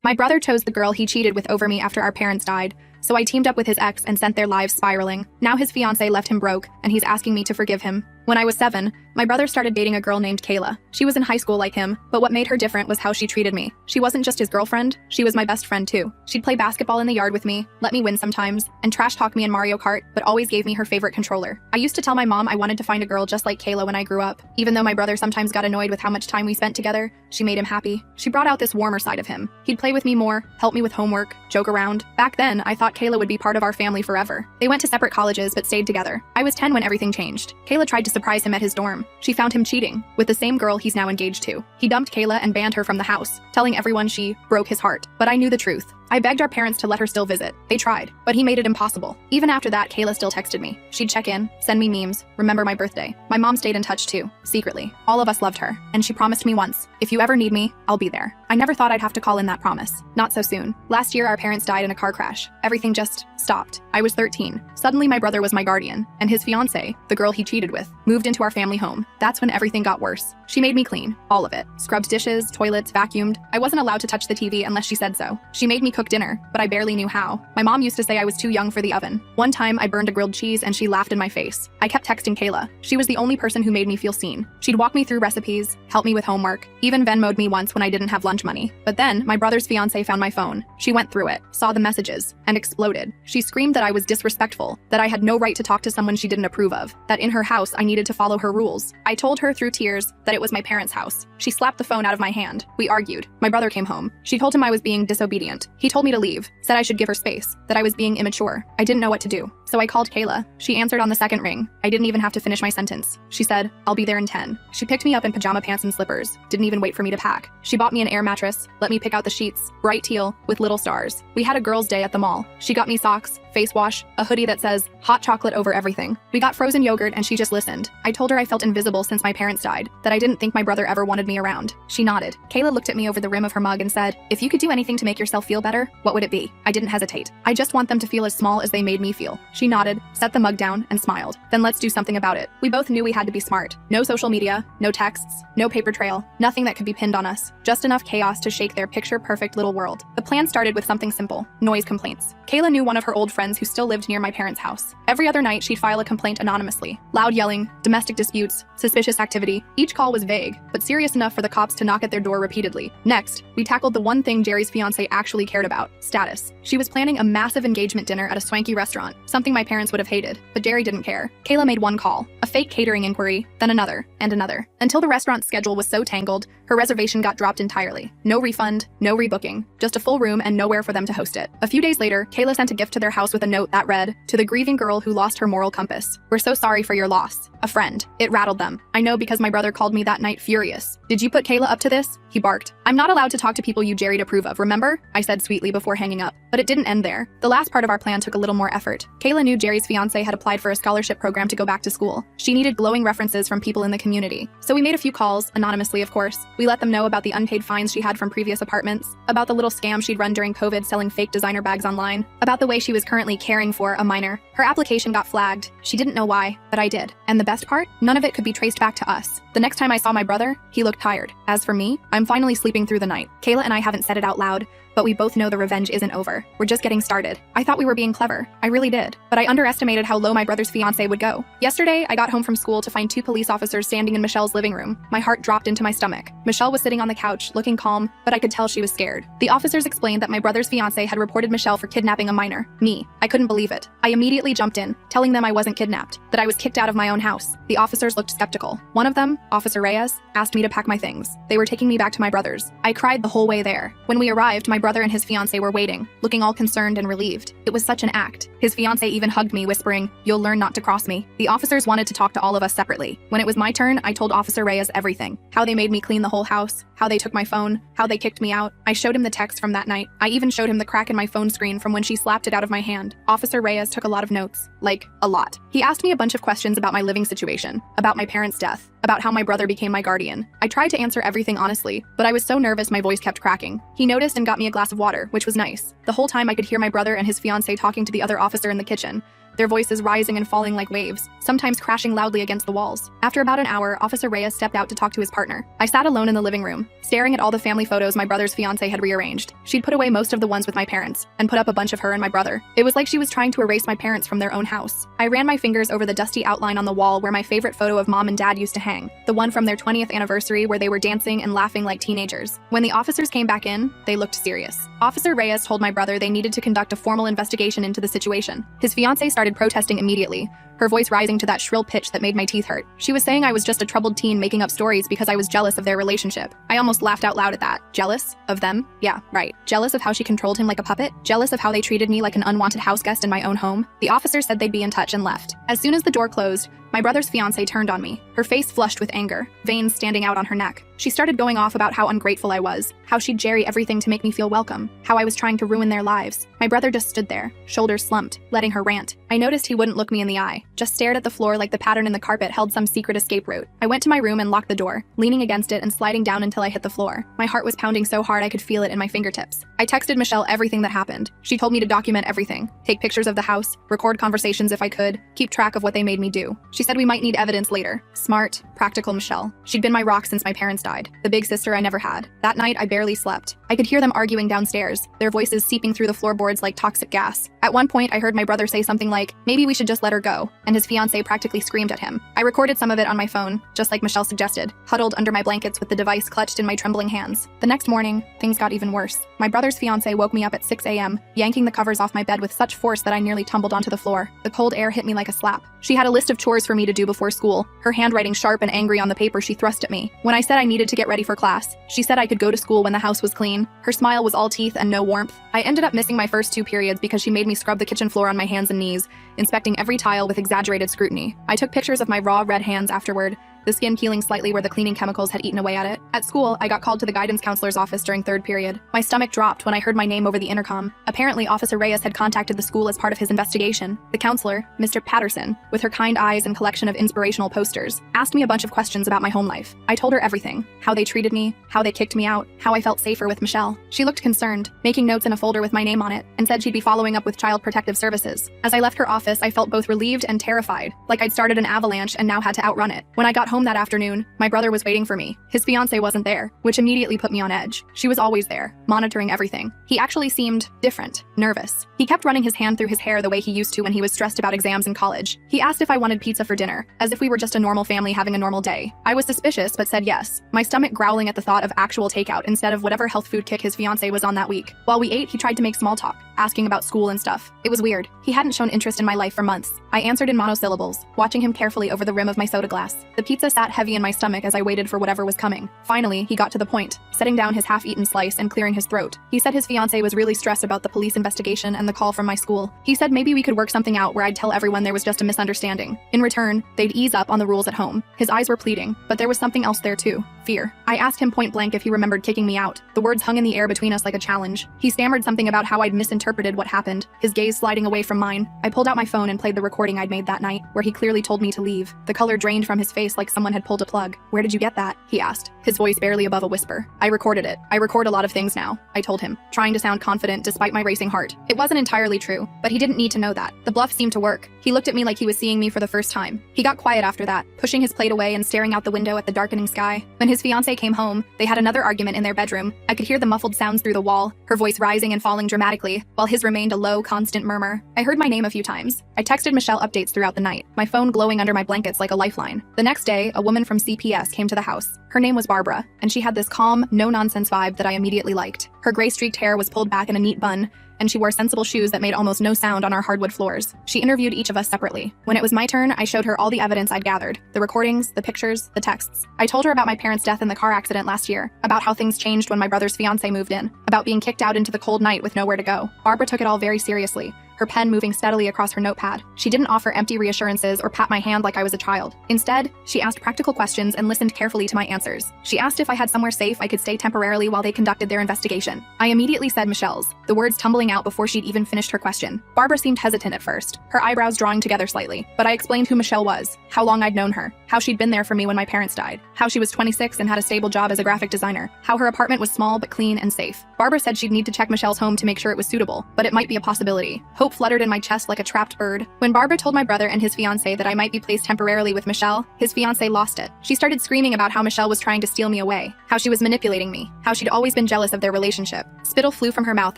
My brother chose the girl he cheated with over me after our parents died, so I teamed up with his ex and sent their lives spiraling. Now his fiancée left him broke, and he's asking me to forgive him. When I was 7, my brother started dating a girl named Kayla. She was in high school like him, but what made her different was how she treated me. She wasn't just his girlfriend, she was my best friend too. She'd play basketball in the yard with me, let me win sometimes, and trash talk me in Mario Kart, but always gave me her favorite controller. I used to tell my mom I wanted to find a girl just like Kayla when I grew up. Even though my brother sometimes got annoyed with how much time we spent together, she made him happy. She brought out this warmer side of him. He'd play with me more, help me with homework, joke around. Back then, I thought Kayla would be part of our family forever. They went to separate colleges but stayed together. I was 10 when everything changed. Kayla tried to surprise him at his dorm. She found him cheating with the same girl he's now engaged to. He dumped Kayla and banned her from the house, telling everyone she broke his heart. But I knew the truth. I begged our parents to let her still visit. They tried, but he made it impossible. Even after that, Kayla still texted me. She'd check in, send me memes, remember my birthday. My mom stayed in touch too, secretly. All of us loved her, and she promised me once, if you ever need me, I'll be there. I never thought I'd have to call in that promise. Not so soon. Last year, our parents died in a car crash. Everything just stopped. I was 13. Suddenly, my brother was my guardian, and his fiancée, the girl he cheated with, moved into our family home. That's when everything got worse. She made me clean, all of it. Scrubbed dishes, toilets, vacuumed. I wasn't allowed to touch the TV unless she said so. She made me cook dinner, but I barely knew how. My mom used to say I was too young for the oven. One time, I burned a grilled cheese and she laughed in my face. I kept texting Kayla. She was the only person who made me feel seen. She'd walk me through recipes, help me with homework, even Venmo'd me once when I didn't have lunch money. But then, my brother's fiancée found my phone. She went through it, saw the messages, and exploded. She screamed that I was disrespectful, that I had no right to talk to someone she didn't approve of, that in her house I needed to follow her rules. I told her through tears that it was my parents' house. She slapped the phone out of my hand. We argued. My brother came home. She told him I was being disobedient. He told me to leave, said I should give her space, that I was being immature. I didn't know what to do. So I called Kayla. She answered on the second ring. I didn't even have to finish my sentence. She said, I'll be there in 10. She picked me up in pajama pants and slippers. Didn't even wait for me to pack. She bought me an air mattress, let me pick out the sheets, bright teal, with little stars. We had a girls' day at the mall. She got me socks, face wash, a hoodie that says, hot chocolate over everything. We got frozen yogurt and she just listened. I told her I felt invisible since my parents died, that I didn't think my brother ever wanted me around. She nodded. Kayla looked at me over the rim of her mug and said, if you could do anything to make yourself feel better, what would it be? I didn't hesitate. I just want them to feel as small as they made me feel. She nodded, set the mug down, and smiled. Then let's do something about it. We both knew we had to be smart. No social media, no texts, no paper trail, nothing that could be pinned on us. Just enough chaos to shake their picture-perfect little world. The plan started with something simple, noise complaints. Kayla knew one of her old friends who still lived near my parents' house. Every other night, she'd file a complaint anonymously. Loud yelling, domestic disputes, suspicious activity. Each call was vague, but serious enough for the cops to knock at their door repeatedly. Next, we tackled the one thing Jerry's fiancée actually cared about, status. She was planning a massive engagement dinner at a swanky restaurant, something my parents would have hated, but Jerry didn't care. Kayla made one call, a fake catering inquiry, then another, and another. Until the restaurant's schedule was so tangled, her reservation got dropped entirely. No refund, no rebooking, just a full room and nowhere for them to host it. A few days later, Kayla sent a gift to their house with a note that read, to the grieving girl who lost her moral compass. We're so sorry for your loss. A friend. It rattled them. I know because my brother called me that night furious. Did you put Kayla up to this? He barked. I'm not allowed to talk to people you Jerry'd approve of, remember? I said sweetly before hanging up. But it didn't end there. The last part of our plan took a little more effort. Kayla knew Jerry's fiancé had applied for a scholarship program to go back to school. She needed glowing references from people in the community. So we made a few calls, anonymously of course. We let them know about the unpaid fines she had from previous apartments, about the little scam she'd run during COVID selling fake designer bags online, about the way she was currently caring for a minor. Her application got flagged. She didn't know why, but I did. And the best part? None of it could be traced back to us. The next time I saw my brother, he looked tired. As for me, I'm finally sleeping through the night. Kayla and I haven't said it out loud, but we both know the revenge isn't over. We're just getting started. I thought we were being clever. I really did. But I underestimated how low my brother's fiancé would go. Yesterday, I got home from school to find 2 police officers standing in Michelle's living room. My heart dropped into my stomach. Michelle was sitting on the couch, looking calm, but I could tell she was scared. The officers explained that my brother's fiancé had reported Michelle for kidnapping a minor. Me. I couldn't believe it. I immediately jumped in, telling them I wasn't kidnapped, that I was kicked out of my own house. The officers looked skeptical. One of them, Officer Reyes, asked me to pack my things. They were taking me back to my brother's. I cried the whole way there. When we arrived, my brother and his fiancé were waiting, looking all concerned and relieved. It was such an act. His fiancé even hugged me, whispering, "You'll learn not to cross me." The officers wanted to talk to all of us separately. When it was my turn, I told Officer Reyes everything. How they made me clean the whole house, how they took my phone, how they kicked me out. I showed him the text from that night. I even showed him the crack in my phone screen from when she slapped it out of my hand. Officer Reyes took a lot of notes. Like, a lot. He asked me a bunch of questions about my living situation, about my parents' death, about how my brother became my guardian. I tried to answer everything honestly, but I was so nervous my voice kept cracking. He noticed and got me a glass of water, which was nice. The whole time I could hear my brother and his fiancée talking to the other officer in the kitchen. their voices rising and falling like waves, sometimes crashing loudly against the walls. After about an hour, Officer Reyes stepped out to talk to his partner. I sat alone in the living room, staring at all the family photos my brother's fiancée had rearranged. She'd put away most of the ones with my parents, and put up a bunch of her and my brother. It was like she was trying to erase my parents from their own house. I ran my fingers over the dusty outline on the wall where my favorite photo of mom and dad used to hang, the one from their 20th anniversary where they were dancing and laughing like teenagers. When the officers came back in, they looked serious. Officer Reyes told my brother they needed to conduct a formal investigation into the situation. His fiancée started protesting immediately, her voice rising to that shrill pitch that made my teeth hurt. She was saying I was just a troubled teen making up stories because I was jealous of their relationship. I almost laughed out loud at that. Jealous? Of them? Yeah, right. Jealous of how she controlled him like a puppet? Jealous of how they treated me like an unwanted houseguest in my own home? The officer said they'd be in touch and left. As soon as the door closed, my brother's fiancée turned on me, her face flushed with anger, veins standing out on her neck. She started going off about how ungrateful I was, how she'd jerry everything to make me feel welcome, how I was trying to ruin their lives. My brother just stood there, shoulders slumped, letting her rant. I noticed he wouldn't look me in the eye, just stared at the floor like the pattern in the carpet held some secret escape route. I went to my room and locked the door, leaning against it and sliding down until I hit the floor. My heart was pounding so hard I could feel it in my fingertips. I texted Michelle everything that happened. She told me to document everything, take pictures of the house, record conversations if I could, keep track of what they made me do. She said we might need evidence later. Smart, practical Michelle. She'd been my rock since my parents died, the big sister I never had. That night, I barely slept. I could hear them arguing downstairs, their voices seeping through the floorboards like toxic gas. At one point, I heard my brother say something like, maybe we should just let her go, and his fiancée practically screamed at him. I recorded some of it on my phone, just like Michelle suggested, huddled under my blankets with the device clutched in my trembling hands. The next morning, things got even worse. My brother's fiancée woke me up at 6 a.m., yanking the covers off my bed with such force that I nearly tumbled onto the floor. The cold air hit me like a slap. She had a list of chores for me to do before school, her handwriting sharp and angry on the paper she thrust at me. When I said I needed to get ready for class, she said I could go to school when the house was clean. Her smile was all teeth and no warmth. I ended up missing my first 2 periods because she made me scrub the kitchen floor on my hands and knees, inspecting every tile with exaggerated scrutiny. I took pictures of my raw red hands afterward, the skin peeling slightly where the cleaning chemicals had eaten away at it. At school, I got called to the guidance counselor's office during 3rd period. My stomach dropped when I heard my name over the intercom. Apparently, Officer Reyes had contacted the school as part of his investigation. The counselor, Mr. Patterson, with her kind eyes and collection of inspirational posters, asked me a bunch of questions about my home life. I told her everything, how they treated me, how they kicked me out, how I felt safer with Michelle. She looked concerned, making notes in a folder with my name on it, and said she'd be following up with Child Protective Services. As I left her office, I felt both relieved and terrified, like I'd started an avalanche and now had to outrun it. When I got home that afternoon, my brother was waiting for me. His fiancée wasn't there, which immediately put me on edge. She was always there, monitoring everything. He actually seemed different, nervous. He kept running his hand through his hair the way he used to when he was stressed about exams in college. He asked if I wanted pizza for dinner, as if we were just a normal family having a normal day. I was suspicious, but said yes, my stomach growling at the thought of actual takeout instead of whatever health food kick his fiancée was on that week. While we ate, he tried to make small talk, asking about school and stuff. It was weird. He hadn't shown interest in my life for months. I answered in monosyllables, watching him carefully over the rim of my soda glass. The pizza sat heavy in my stomach as I waited for whatever was coming. Finally, he got to the point, setting down his half-eaten slice and clearing his throat. He said his fiancée was really stressed about the police investigation and the call from my school. He said maybe we could work something out where I'd tell everyone there was just a misunderstanding. In return, they'd ease up on the rules at home. His eyes were pleading, but there was something else there too. Fear. I asked him point blank if he remembered kicking me out. The words hung in the air between us like a challenge. He stammered something about how I'd misinterpreted what happened, his gaze sliding away from mine. I pulled out my phone and played the recording I'd made that night, where he clearly told me to leave. The color drained from his face like someone had pulled a plug. Where did you get that? He asked, his voice barely above a whisper. I recorded it. I record a lot of things now, I told him, trying to sound confident despite my racing heart. It wasn't entirely true, but he didn't need to know that. The bluff seemed to work. He looked at me like he was seeing me for the first time. He got quiet after that, pushing his plate away and staring out the window at the darkening sky. When his fiancée came home, they had another argument in their bedroom. I could hear the muffled sounds through the wall, her voice rising and falling dramatically, while his remained a low, constant murmur. I heard my name a few times. I texted Michelle updates throughout the night, my phone glowing under my blankets like a lifeline. The next day, a woman from CPS came to the house. Her name was Barbara, and she had this calm, no-nonsense vibe that I immediately liked. Her gray-streaked hair was pulled back in a neat bun, and she wore sensible shoes that made almost no sound on our hardwood floors. She interviewed each of us separately. When it was my turn, I showed her all the evidence I'd gathered, the recordings, the pictures, the texts. I told her about my parents' death in the car accident last year, about how things changed when my brother's fiancée moved in, about being kicked out into the cold night with nowhere to go. Barbara took it all very seriously, her pen moving steadily across her notepad. She didn't offer empty reassurances or pat my hand like I was a child. Instead, she asked practical questions and listened carefully to my answers. She asked if I had somewhere safe I could stay temporarily while they conducted their investigation. I immediately said Michelle's, the words tumbling out before she'd even finished her question. Barbara seemed hesitant at first, her eyebrows drawing together slightly, but I explained who Michelle was, how long I'd known her, how she'd been there for me when my parents died, how she was 26 and had a stable job as a graphic designer, how her apartment was small but clean and safe. Barbara said she'd need to check Michelle's home to make sure it was suitable, but it might be a possibility. Hopefully Hope fluttered in my chest like a trapped bird. When Barbara told my brother and his fiancée that I might be placed temporarily with Michelle, his fiancée lost it. She started screaming about how Michelle was trying to steal me away, how she was manipulating me, how she'd always been jealous of their relationship. Spittle flew from her mouth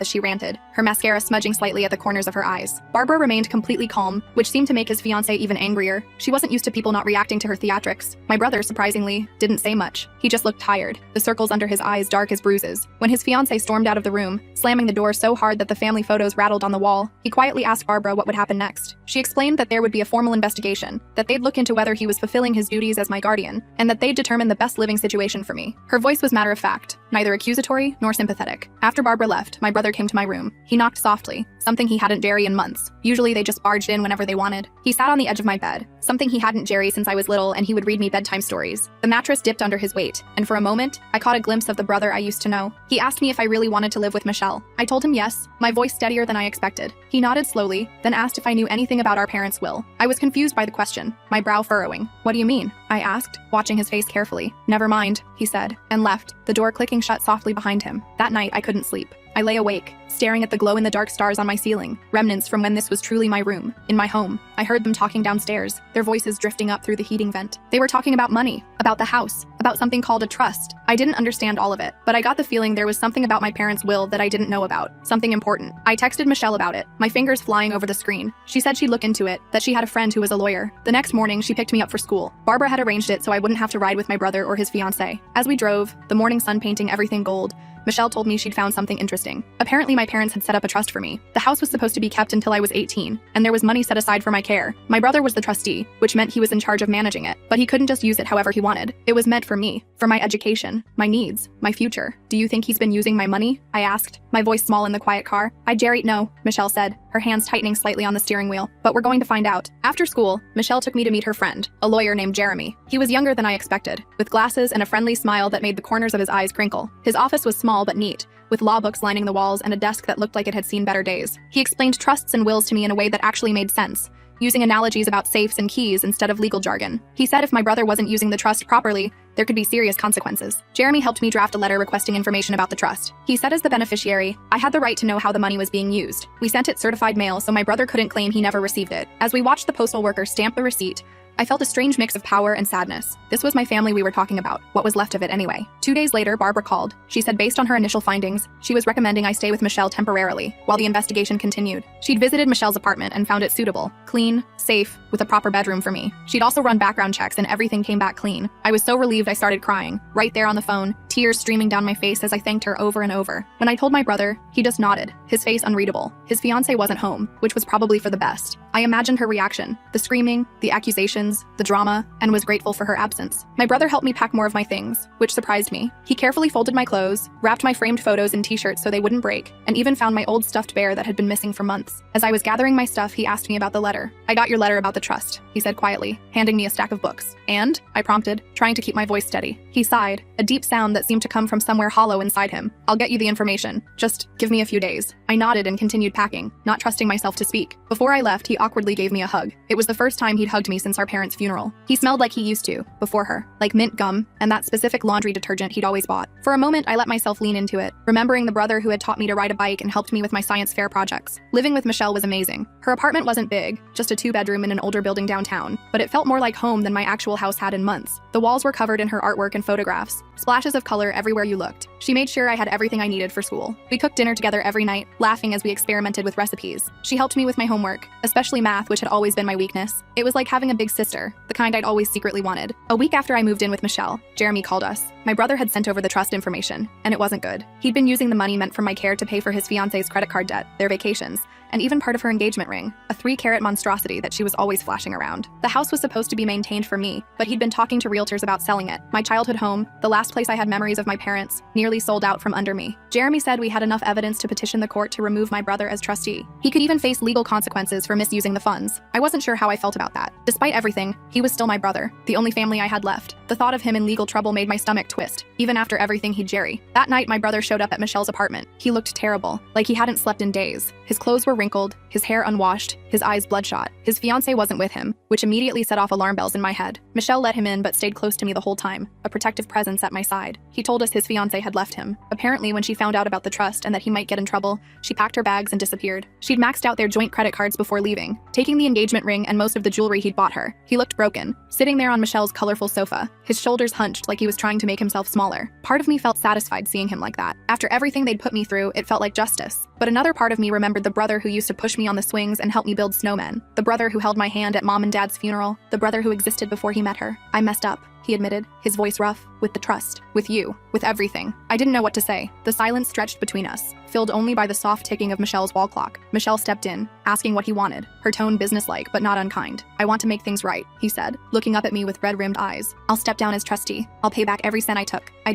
as she ranted, her mascara smudging slightly at the corners of her eyes. Barbara remained completely calm, which seemed to make his fiancée even angrier. She wasn't used to people not reacting to her theatrics. My brother, surprisingly, didn't say much. He just looked tired, the circles under his eyes dark as bruises. When his fiancée stormed out of the room, slamming the door so hard that the family photos rattled on the wall, he quietly asked Barbara what would happen next. She explained that there would be a formal investigation, that they'd look into whether he was fulfilling his duties as my guardian, and that they'd determine the best living situation for me. Her voice was matter-of-fact, neither accusatory nor sympathetic. After Barbara left, my brother came to my room. He knocked softly, something he hadn't Jerry in months. Usually they just barged in whenever they wanted. He sat on the edge of my bed, something he hadn't Jerry since I was little, and he would read me bedtime stories. The mattress dipped under his weight, and for a moment, I caught a glimpse of the brother I used to know. He asked me if I really wanted to live with Michelle. I told him yes, my voice steadier than I expected. He nodded slowly, then asked if I knew anything about our parents' will. I was confused by the question, my brow furrowing. What do you mean? I asked, watching his face carefully. Never mind, he said, and left, the door clicking shut softly behind him. That night, I couldn't sleep. I lay awake, staring at the glow-in-the-dark stars on my ceiling, remnants from when this was truly my room, in my home. I heard them talking downstairs, their voices drifting up through the heating vent. They were talking about money, about the house, about something called a trust. I didn't understand all of it, but I got the feeling there was something about my parents' will that I didn't know about, something important. I texted Michelle about it, my fingers flying over the screen. She said she'd look into it, that she had a friend who was a lawyer. The next morning, she picked me up for school. Barbara had arranged it so I wouldn't have to ride with my brother or his fiancée. As we drove, the morning sun painting everything gold, Michelle told me she'd found something interesting. Apparently my parents had set up a trust for me. The house was supposed to be kept until I was 18, and there was money set aside for my care. My brother was the trustee, which meant he was in charge of managing it, but he couldn't just use it however he wanted. It was meant for me, for my education, my needs, my future. Do you think he's been using my money? I asked, my voice small in the quiet car. Jerry, no, Michelle said, her hands tightening slightly on the steering wheel. But we're going to find out. After school, Michelle took me to meet her friend, a lawyer named Jeremy. He was younger than I expected, with glasses and a friendly smile that made the corners of his eyes crinkle. His office was small but neat, with law books lining the walls and a desk that looked like it had seen better days. He explained trusts and wills to me in a way that actually made sense, using analogies about safes and keys instead of legal jargon. He said if my brother wasn't using the trust properly, there could be serious consequences. Jeremy helped me draft a letter requesting information about the trust. He said as the beneficiary, I had the right to know how the money was being used. We sent it certified mail so my brother couldn't claim he never received it. As we watched the postal worker stamp the receipt, I felt a strange mix of power and sadness. This was my family we were talking about, what was left of it anyway. 2 days later, Barbara called. She said based on her initial findings, she was recommending I stay with Michelle temporarily, while the investigation continued. She'd visited Michelle's apartment and found it suitable, clean, safe, with a proper bedroom for me. She'd also run background checks and everything came back clean. I was so relieved I started crying, right there on the phone, tears streaming down my face as I thanked her over and over. When I told my brother, he just nodded, his face unreadable. His fiancée wasn't home, which was probably for the best. I imagined her reaction, the screaming, the accusations, the drama, and was grateful for her absence. My brother helped me pack more of my things, which surprised me. He carefully folded my clothes, wrapped my framed photos in t-shirts so they wouldn't break, and even found my old stuffed bear that had been missing for months. As I was gathering my stuff, he asked me about the letter. I got your letter about the trust, he said quietly, handing me a stack of books. And? I prompted, trying to keep my voice steady. He sighed, a deep sound that seemed to come from somewhere hollow inside him. I'll get you the information. Just give me a few days. I nodded and continued packing, not trusting myself to speak. Before I left, he awkwardly gave me a hug. It was the first time he'd hugged me since our parents' funeral. He smelled like he used to, before her, like mint gum and that specific laundry detergent he'd always bought. For a moment, I let myself lean into it, remembering the brother who had taught me to ride a bike and helped me with my science fair projects. Living with Michelle was amazing. Her apartment wasn't big, just a 2-bedroom in an older building downtown, but it felt more like home than my actual house had in months. The walls were covered in her artwork and photographs, splashes of color everywhere you looked. She made sure I had everything I needed for school. We cooked dinner together every night, laughing as we experimented with recipes. She helped me with my homework, especially math, which had always been my weakness. It was like having a big sister, the kind I'd always secretly wanted. A week after I moved in with Michelle, Jeremy called us. My brother had sent over the trust information, and it wasn't good. He'd been using the money meant for my care to pay for his fiancée's credit card debt, their vacations, and even part of her engagement ring, a 3-carat monstrosity that she was always flashing around. The house was supposed to be maintained for me, but he'd been talking to realtors about selling it. My childhood home, the last place I had memories of my parents, nearly sold out from under me. Jeremy said we had enough evidence to petition the court to remove my brother as trustee. He could even face legal consequences for misusing the funds. I wasn't sure how I felt about that. Despite everything, he was still my brother, the only family I had left. The thought of him in legal trouble made my stomach twist, even after everything he'd Jerry. That night, my brother showed up at Michelle's apartment. He looked terrible, like he hadn't slept in days. His clothes were wrinkled, his hair unwashed, his eyes bloodshot. His fiancée wasn't with him, which immediately set off alarm bells in my head. Michelle let him in but stayed close to me the whole time, a protective presence at my side. He told us his fiancée had left him. Apparently, when she found out about the trust and that he might get in trouble, she packed her bags and disappeared. She'd maxed out their joint credit cards before leaving, taking the engagement ring and most of the jewelry he'd bought her. He looked broken, sitting there on Michelle's colorful sofa, his shoulders hunched like he was trying to make himself smaller. Part of me felt satisfied seeing him like that. After everything they'd put me through, it felt like justice. But another part of me remembered the brother who used to push me on the swings and help me build snowmen, the brother who held my hand at Mom and Dad's funeral, the brother who existed before he met her. I messed up, he admitted, his voice rough, with the trust, with you, with everything. I didn't know what to say. The silence stretched between us, filled only by the soft ticking of Michelle's wall clock. Michelle stepped in, asking what he wanted, her tone businesslike but not unkind. I want to make things right, he said, looking up at me with red-rimmed eyes. I'll step down as trustee. I'll pay back every cent I took. I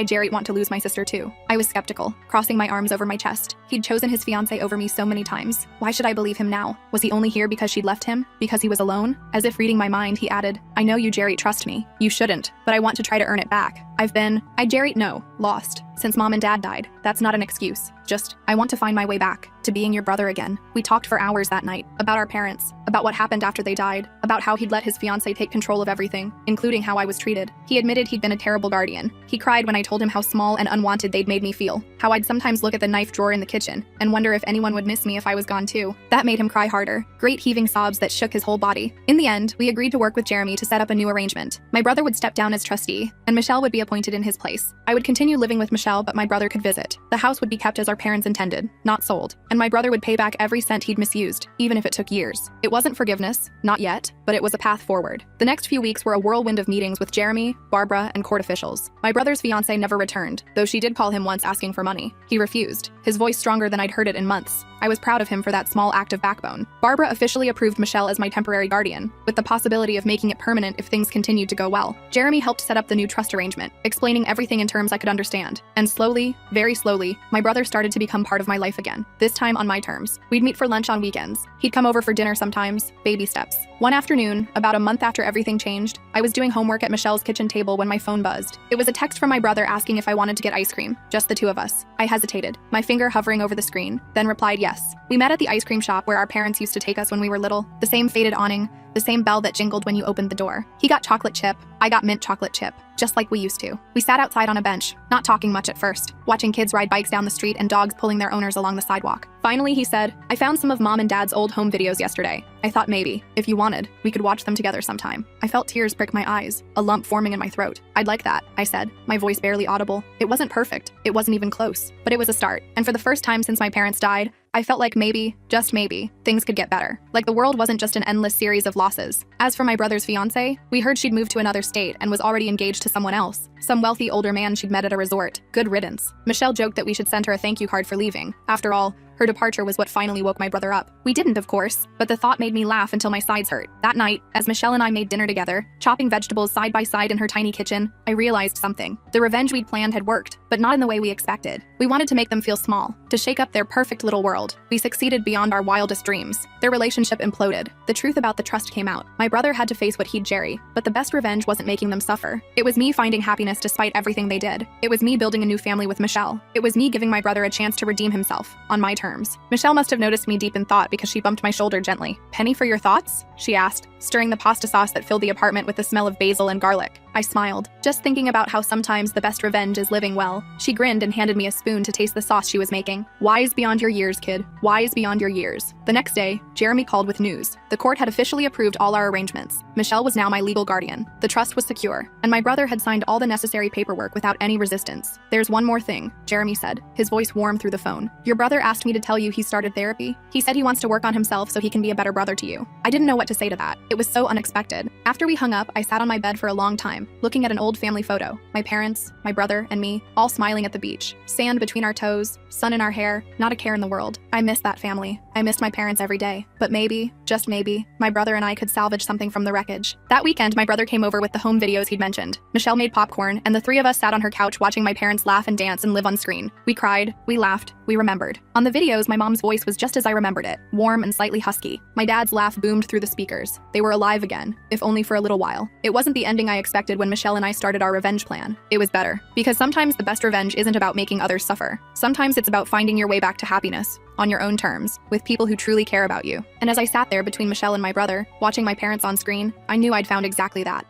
Jerry want to lose my sister too. I was skeptical, crossing my arms over my chest. He'd chosen his fiancée over me so many times. Why should I believe him now? Was he only here because she'd left him? Because he was alone? As if reading my mind, he added, I know you, Jerry, trust me. You shouldn't, but I want to try to earn it back. Lost. Since Mom and Dad died. That's not an excuse. I want to find my way back to being your brother again. We talked for hours that night about our parents, about what happened after they died, about how he'd let his fiancée take control of everything, including how I was treated. He admitted he'd been a terrible guardian. He cried when I told him how small and unwanted they'd made me feel, how I'd sometimes look at the knife drawer in the kitchen and wonder if anyone would miss me if I was gone too. That made him cry harder, great heaving sobs that shook his whole body. In the end, we agreed to work with Jeremy to set up a new arrangement. My brother would step down as trustee, and Michelle would be appointed in his place. I would continue living with Michelle, but my brother could visit. The house would be kept as our parents intended, not sold, and my brother would pay back every cent he'd misused, even if it took years. It wasn't forgiveness, not yet, but it was a path forward. The next few weeks were a whirlwind of meetings with Jeremy, Barbara, and court officials. My brother's fiancée never returned, though she did call him once asking for money. He refused, his voice stronger than I'd heard it in months. I was proud of him for that small act of backbone. Barbara officially approved Michelle as my temporary guardian, with the possibility of making it permanent if things continued to go well. Jeremy helped set up the new trust arrangement, explaining everything in terms I could understand. And slowly, very slowly, my brother started to become part of my life again, this time on my terms. We'd meet for lunch on weekends. He'd come over for dinner sometimes, baby steps. One afternoon, about a month after everything changed, I was doing homework at Michelle's kitchen table when my phone buzzed. It was a text from my brother asking if I wanted to get ice cream, just the two of us. I hesitated, my finger hovering over the screen, then replied yes. We met at the ice cream shop where our parents used to take us when we were little, the same faded awning, the same bell that jingled when you opened the door. He got chocolate chip, I got mint chocolate chip, just like we used to. We sat outside on a bench, not talking much at first, watching kids ride bikes down the street and dogs pulling their owners along the sidewalk. Finally, he said, I found some of Mom and Dad's old home videos yesterday. I thought maybe, if you wanted, we could watch them together sometime. I felt tears prick my eyes, a lump forming in my throat. I'd like that, I said, my voice barely audible. It wasn't perfect, it wasn't even close, but it was a start. And for the first time since my parents died, I felt like maybe, just maybe, things could get better. Like the world wasn't just an endless series of losses. As for my brother's fiancée, we heard she'd moved to another state and was already engaged to someone else. Some wealthy older man she'd met at a resort. Good riddance. Michelle joked that we should send her a thank you card for leaving. After all, her departure was what finally woke my brother up. We didn't, of course, but the thought made me laugh until my sides hurt. That night, as Michelle and I made dinner together, chopping vegetables side by side in her tiny kitchen, I realized something. The revenge we'd planned had worked, but not in the way we expected. We wanted to make them feel small, to shake up their perfect little world. We succeeded beyond our wildest dreams. Their relationship imploded. The truth about the trust came out. My brother had to face what he'd Jerry, but the best revenge wasn't making them suffer. It was me finding happiness despite everything they did. It was me building a new family with Michelle. It was me giving my brother a chance to redeem himself, on my terms. Michelle must have noticed me deep in thought because she bumped my shoulder gently. Penny for your thoughts? She asked, stirring the pasta sauce that filled the apartment with the smell of basil and garlic. I smiled, just thinking about how sometimes the best revenge is living well. She grinned and handed me a spoon to taste the sauce she was making. Wise beyond your years, kid. Wise beyond your years. The next day, Jeremy called with news. The court had officially approved all our arrangements. Michelle was now my legal guardian. The trust was secure, and my brother had signed all the necessary paperwork without any resistance. There's one more thing, Jeremy said, his voice warm through the phone. Your brother asked me to tell you he started therapy. He said he wants to work on himself so he can be a better brother to you. I didn't know what to say to that. It was so unexpected. After we hung up, I sat on my bed for a long time, looking at an old family photo. My parents, my brother, and me, all smiling at the beach. Sand between our toes, sun in our hair, not a care in the world. I miss that family. I missed my parents every day. But maybe, just maybe, my brother and I could salvage something from the wreckage. That weekend, my brother came over with the home videos he'd mentioned. Michelle made popcorn, and the three of us sat on her couch watching my parents laugh and dance and live on screen. We cried, we laughed, we remembered. On the videos, my mom's voice was just as I remembered it, warm and slightly husky. My dad's laugh boomed through the speakers. They were alive again, if only for a little while. It wasn't the ending I expected when Michelle and I started our revenge plan. It was better. Because sometimes the best revenge isn't about making others suffer. Sometimes it's about finding your way back to happiness, on your own terms, with people who truly care about you. And as I sat there between Michelle and my brother, watching my parents on screen, I knew I'd found exactly that.